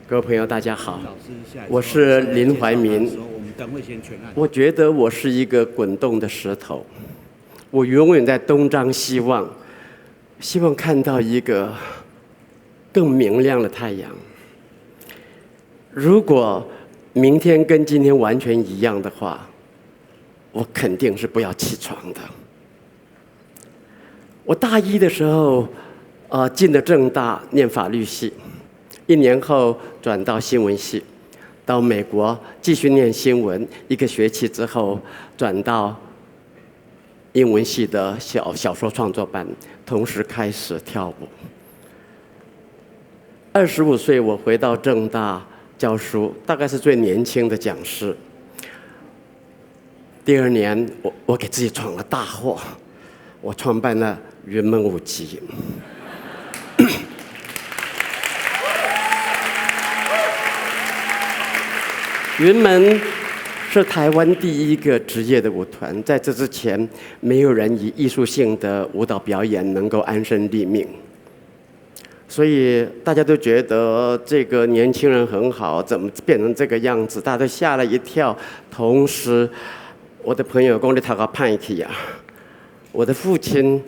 各位朋友，大家好，我是林怀民。我觉得我是一个滚动的石头，我永远在东张西望，希望看到一个更明亮的太阳。如果明天跟今天完全一样的话，我肯定是不要起床的。我大一的时候，进了政大念法律系，1年后转到新闻系，到美国继续念新闻，1个学期之后转到英文系的小说创作班，同时开始跳舞。25岁我回到政大教书，大概是最年轻的讲师。第2年我给自己闯了大祸，我创办了云门舞集。云门是台湾第一个职业的舞团，在这之前，没有人以艺术性的舞蹈表演能够安身立命，所以大家都觉得这个年轻人很好，怎么变成这个样子？大家都吓了一跳。同时，我的朋友说你读到歹去啊，我的父亲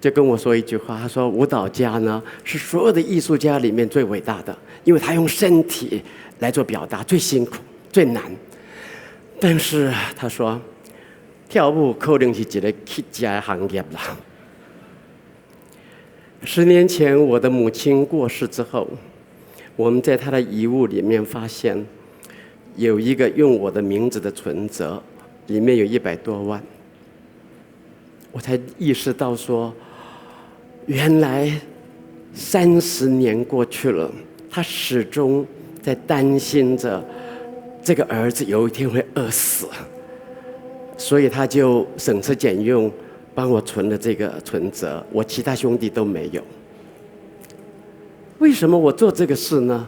就跟我说一句话，他说舞蹈家呢是所有的艺术家里面最伟大的，因为他用身体来做表达，最辛苦最难。但是他说跳舞可能是一个乞家的行业啦。10年前我的母亲过世之后，我们在她的遗物里面发现有一个用我的名字的存折，里面有100多万。我才意识到说，原来30年过去了，他始终在担心着这个儿子有一天会饿死，所以他就省吃俭用帮我存了这个存折，我其他兄弟都没有。为什么我做这个事呢？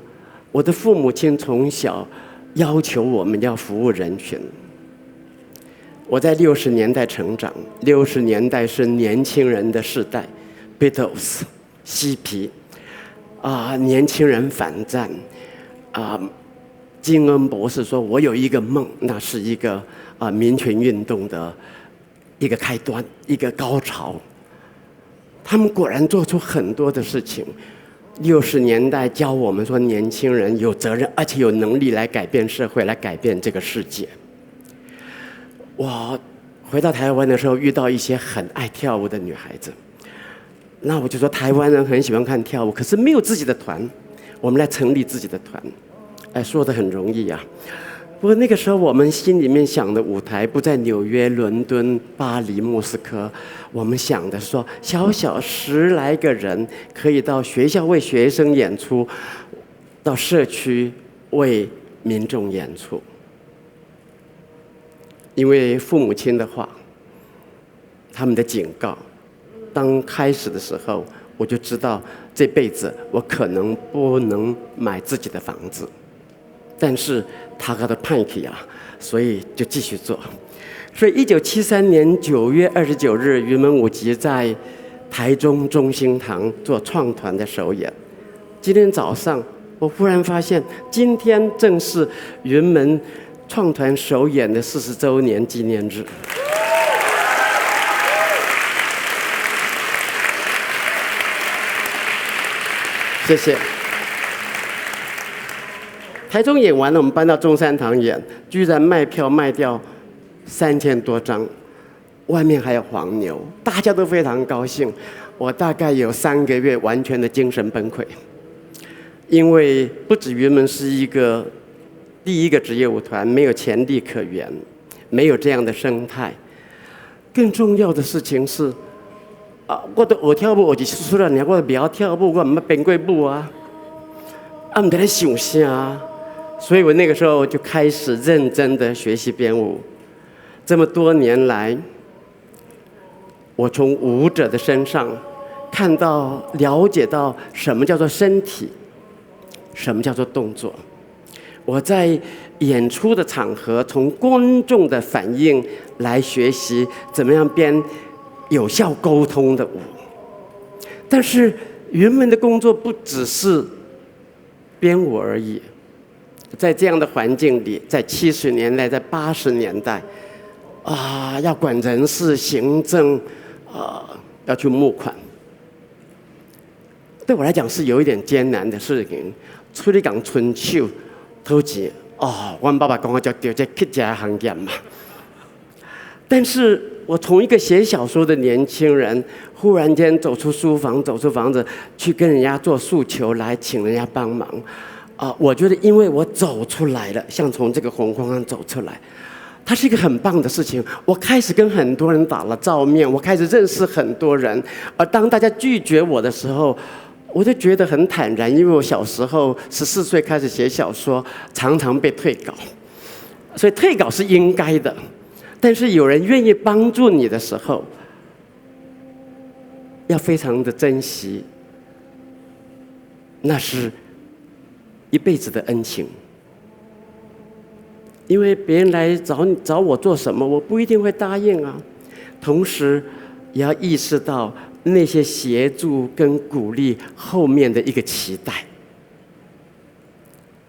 我的父母亲从小要求我们要服务人群。我在60年代成长，60年代是年轻人的世代 ，Beatles、嬉皮，年轻人反战，金恩博士说：“我有一个梦，那是一个民权运动的一个开端，一个高潮。”他们果然做出很多的事情。60年代教我们说，年轻人有责任，而且有能力来改变社会，来改变这个世界。我回到台湾的时候，遇到一些很爱跳舞的女孩子，那我就说台湾人很喜欢看跳舞，可是没有自己的团，我们来成立自己的团。说得很容易啊。不过那个时候我们心里面想的舞台不在纽约、伦敦、巴黎、莫斯科，我们想的说小小10来个人可以到学校为学生演出，到社区为民众演出。因为父母亲的话，他们的警告，当开始的时候，我就知道这辈子我可能不能买自己的房子，但是他的叛逆啊，所以就继续做。所以1973年9月29日，云门舞集在台中中心堂做创团的首演。今天早上，我忽然发现，今天正是云门创团首演的40周年纪念日。谢谢。台中演完了，我们搬到中山堂演，居然卖票卖掉3000多张，外面还有黄牛，大家都非常高兴。我大概有3个月完全的精神崩溃，因为不止云门是一个第一个职业舞团，没有潜力可言，没有这样的生态。更重要的事情是，我都学跳舞，我就是出了年，我不要跳舞，我唔要编过舞啊，唔得咧想啥。所以我那个时候就开始认真的学习编舞。这么多年来，我从舞者的身上看到、了解到什么叫做身体，什么叫做动作。我在演出的场合，从观众的反应来学习怎么样编有效沟通的舞。但是云门的工作不只是编舞而已。在这样的环境里，在70年代，在80年代，要管人事行政，要去募款，对我来讲是有一点艰难的事情。出去讲春手讨钱，我爸爸讲我叫对这客家行业嘛。但是我从一个写小说的年轻人，忽然间走出书房，走出房子，去跟人家做诉求，来请人家帮忙。我觉得因为我走出来了，像从这个红框上走出来，它是一个很棒的事情。我开始跟很多人打了照面，我开始认识很多人。而当大家拒绝我的时候，我就觉得很坦然，因为我小时候14岁开始写小说，常常被退稿，所以退稿是应该的。但是有人愿意帮助你的时候，要非常的珍惜，那是一辈子的恩情。因为别人来找我做什么，我不一定会答应啊。同时，也要意识到那些协助跟鼓励后面的一个期待。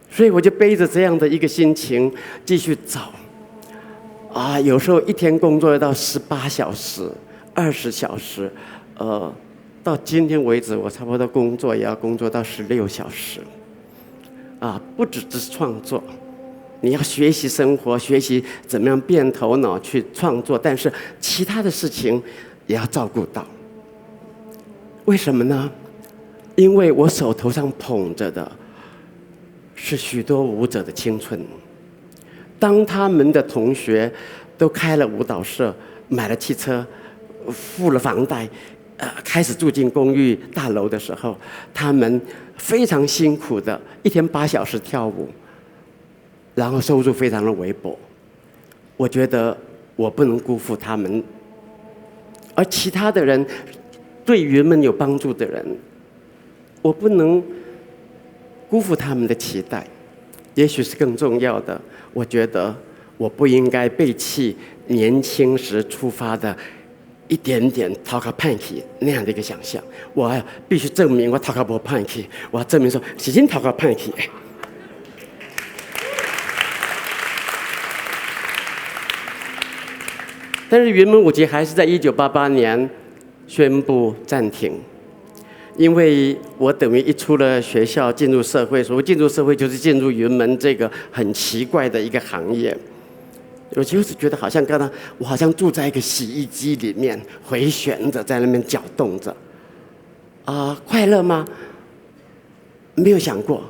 所以我就背着这样的一个心情继续找。有时候一天工作要到18小时、20小时，到今天为止，我差不多工作也要工作到16小时。不只是创作，你要学习生活，学习怎么样变头脑去创作，但是其他的事情也要照顾到。为什么呢？因为我手头上捧着的是许多舞者的青春。当他们的同学都开了舞蹈社，买了汽车，付了房贷，开始住进公寓大楼的时候，他们非常辛苦的一天8小时跳舞，然后收入非常的微薄。我觉得我不能辜负他们，而其他的人，对人们有帮助的人，我不能辜负他们的期待。也许是更重要的，我觉得我不应该背弃年轻时出发的一点点讨个叛逆那样的一个想象。我必须证明我讨个不叛逆，我要证明说是真讨个叛逆。但是云门舞集还是在1988年宣布暂停。因为我等于一出了学校进入社会，所谓进入社会就是进入云门这个很奇怪的一个行业。我就是觉得好像刚刚我好像住在一个洗衣机里面，回旋着在那边搅动着。快乐吗？没有想过。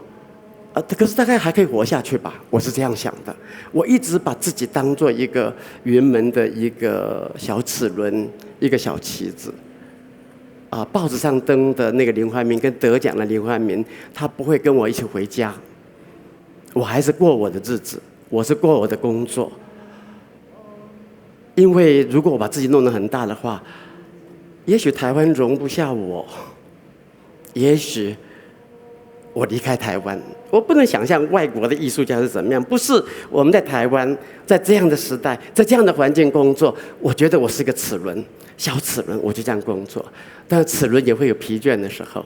可是大概还可以活下去吧，我是这样想的。我一直把自己当做一个云门的一个小齿轮，一个小棋子。报纸上登的那个林怀民跟得奖的林怀民，他不会跟我一起回家，我还是过我的日子，我是过我的工作。因为如果我把自己弄得很大的话，也许台湾容不下我，也许我离开台湾，我不能想象外国的艺术家是怎么样。不是我们在台湾，在这样的时代，在这样的环境工作，我觉得我是个齿轮，小齿轮，我就这样工作。但是齿轮也会有疲倦的时候，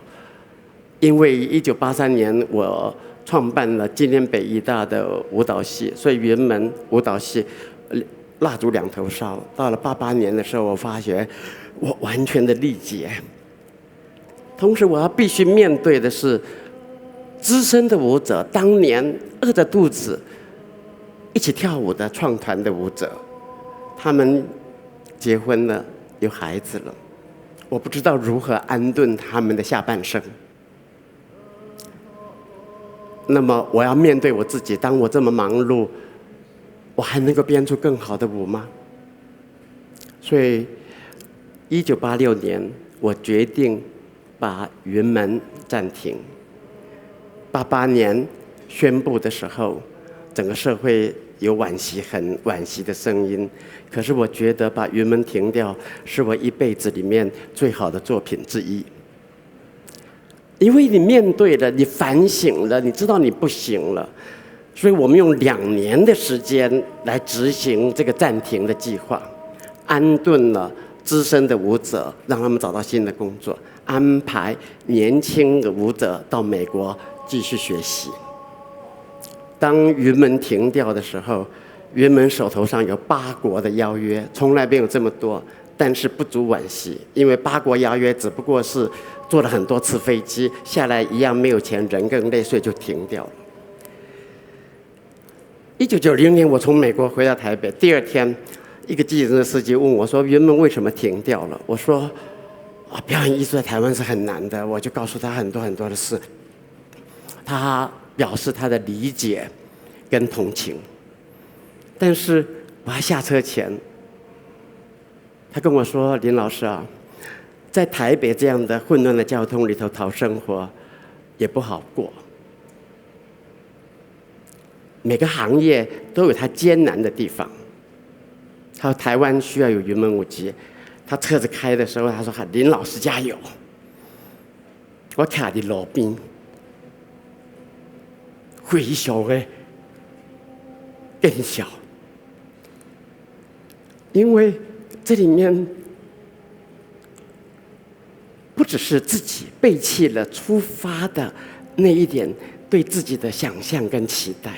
因为1983年我创办了今天北艺大的舞蹈系，所以云门舞蹈系蜡烛两头烧。到了88年的时候，我发觉我完全的力竭。同时，我要必须面对的是资深的舞者，当年饿着肚子一起跳舞的创团的舞者，他们结婚了，有孩子了。我不知道如何安顿他们的下半生。那么我要面对我自己，当我这么忙碌，我还能够编出更好的舞吗？所以1986年我决定把云门暂停。88年宣布的时候，整个社会有惋惜，很惋惜的声音。可是我觉得把云门停掉，是我一辈子里面最好的作品之一。因为你面对了，你反省了，你知道你不行了，所以我们用2年的时间来执行这个暂停的计划，安顿了资深的舞者，让他们找到新的工作，安排年轻的舞者到美国继续学习。当云门停掉的时候，云门手头上有8国的邀约，从来没有这么多，但是不足惋惜，因为8国邀约只不过是坐了很多次飞机下来，一样没有钱，人更累，所以就停掉了。1990年，我从美国回到台北，第2天，一个计程车司机问我说：“云门为什么停掉了？”我说：“表演艺术在台湾是很难的。”我就告诉他很多很多的事。他表示他的理解跟同情，但是我还下车前，他跟我说：“林老师啊，在台北这样的混乱的交通里头讨生活也不好过。每个行业都有它艰难的地方。他说台湾需要有云门舞集。他车子开的时候，他说：‘林老师加油！’我卡在路边，回想的更小，因为这里面不只是自己背弃了出发的那一点对自己的想象跟期待，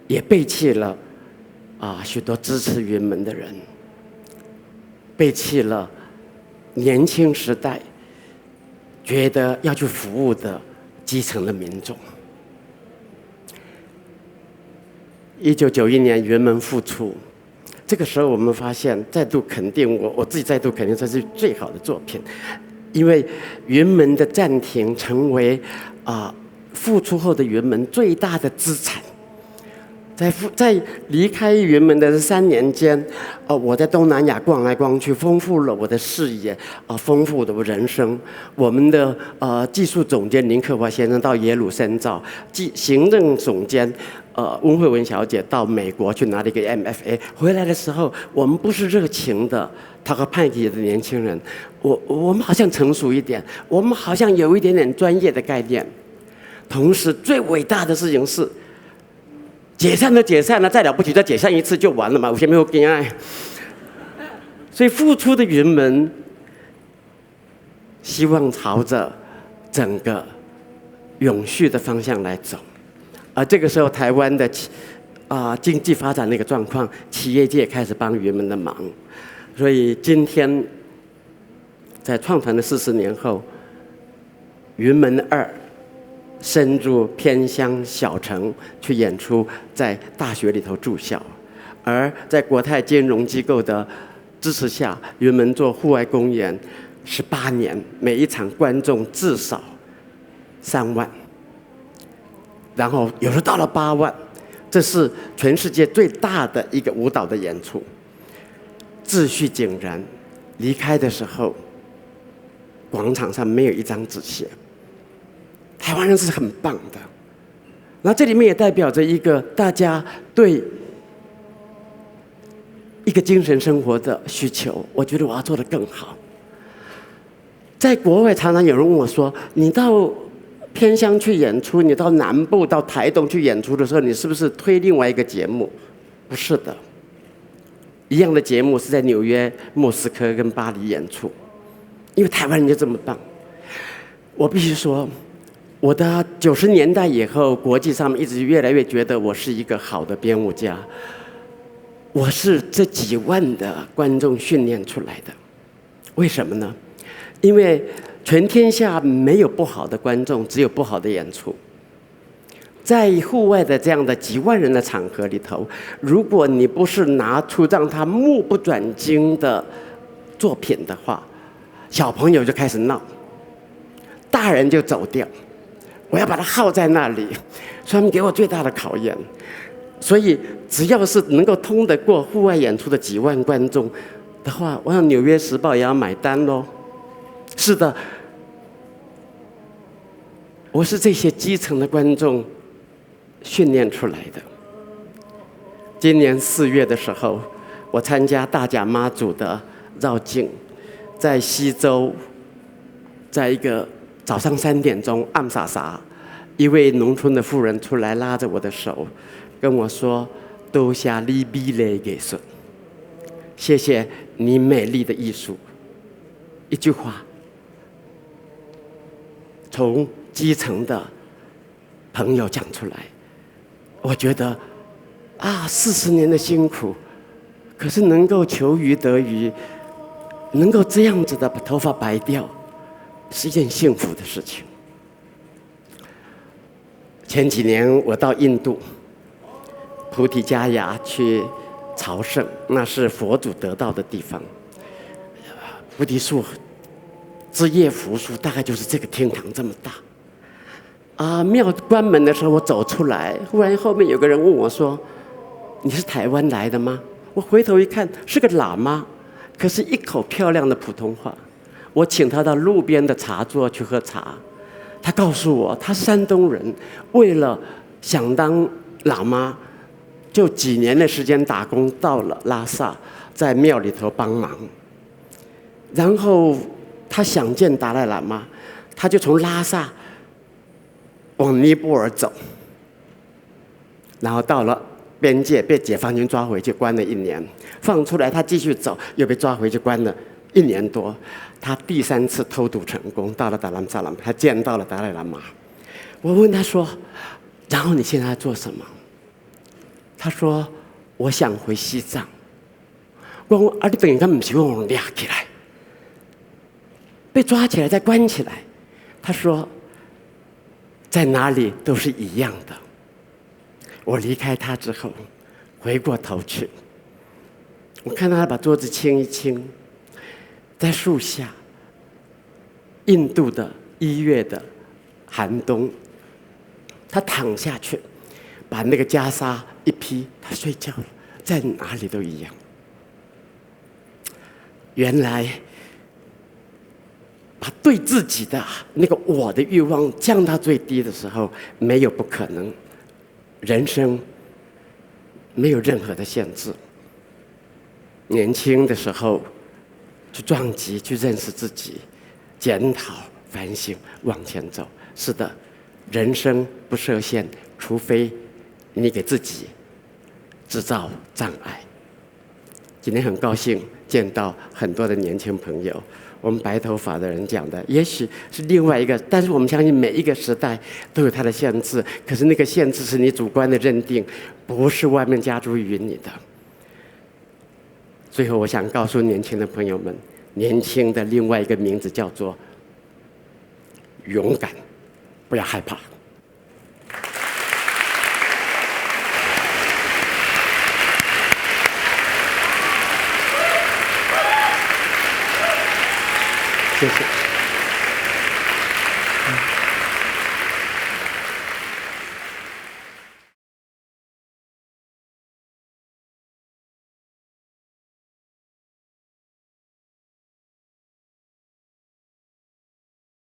也背弃了许多支持云门的人，背弃了年轻时代觉得要去服务的基层的民众。1991年云门复出，这个时候我们发现，再度肯定我自己再度肯定这是最好的作品，因为云门的暂停成为复出后的云门最大的资产。在离开云门的这3年间，我在东南亚逛来逛去，丰富了我的视野，丰富了我人生。我们的技术总监林克华先生到耶鲁深造，行政总监温慧文小姐到美国去拿了一个 MFA， 回来的时候，我们不是热情的他和派系的年轻人，我们好像成熟一点，我们好像有一点点专业的概念。同时，最伟大的事情是，解散就解散了，再了不起再解散一次就完了嘛，有些没有恋爱。所以复出的云门，希望朝着整个永续的方向来走。而这个时候，台湾的经济发展的一个状况，企业界开始帮云门的忙。所以今天，在创团的40年后，云门2深入偏乡小城去演出，在大学里头住校，而在国泰金融机构的支持下，云门做户外公演18年，每一场观众至少3万，然后有时到了8万，这是全世界最大的一个舞蹈的演出，秩序井然。离开的时候，广场上没有一张纸屑。台湾人是很棒的，那这里面也代表着一个大家对一个精神生活的需求。我觉得我要做得更好。在国外常常有人问我说：“你到偏乡去演出，你到南部到台东去演出的时候，你是不是推另外一个节目？”不是的，一样的节目是在纽约、莫斯科跟巴黎演出，因为台湾人就这么棒。我必须说，我的90年代以后，国际上面一直越来越觉得我是一个好的编舞家。我是这几万的观众训练出来的，为什么呢？因为全天下没有不好的观众，只有不好的演出。在户外的这样的几万人的场合里头，如果你不是拿出让他目不转睛的作品的话，小朋友就开始闹，大人就走掉。我要把它耗在那里，所以他们给我最大的考验。所以只要是能够通得过户外演出的几万观众的话，我想《纽约时报》也要买单咯。是的，我是这些基层的观众训练出来的。今年4月的时候，我参加大甲妈祖的绕境，在西周，在一个早上3点钟，暗傻傻，一位农村的妇人出来拉着我的手，跟我说：“多谢你美丽的艺术，谢谢你美丽的艺术。一句话，从基层的朋友讲出来，我觉得40年的辛苦，可是能够求鱼得鱼，能够这样子的把头发白掉，是一件幸福的事情。前几年我到印度菩提伽亚去朝圣，那是佛祖得道的地方。菩提树枝叶扶疏，大概就是这个厅堂这么大。庙关门的时候，我走出来，忽然后面有个人问我说：“你是台湾来的吗？”我回头一看，是个喇嘛，可是一口漂亮的普通话。我请他到路边的茶桌去喝茶，他告诉我，他是山东人，为了想当喇嘛，就几年的时间打工到了拉萨，在庙里头帮忙。然后他想见达赖喇嘛，他就从拉萨往尼泊尔走，然后到了边界被解放军抓回去关了1年，放出来他继续走，又被抓回去关了1年多。他第3次偷渡成功，到了达兰萨拉，他见到了达赖喇嘛。我问他说：“然后你现在在做什么？”他说：“我想回西藏。”我说：“你等于他不是我抓起来，被抓起来再关起来。”他说：“在哪里都是一样的。”我离开他之后，回过头去，我看到他把桌子清一清，在树下，印度的1月的寒冬，他躺下去，把那个袈裟一披，他睡觉了，在哪里都一样。原来把对自己的那个我的欲望降到最低的时候，没有不可能。人生没有任何的限制。年轻的时候去撞击，去认识自己，检讨、反省，往前走。是的，人生不设限，除非你给自己制造障碍。今天很高兴见到很多的年轻朋友。我们白头发的人讲的，也许是另外一个，但是我们相信每一个时代都有它的限制，可是那个限制是你主观的认定，不是外面加诸于你的。最后，我想告诉年轻的朋友们，年轻的另外一个名字叫做勇敢，不要害怕。谢谢。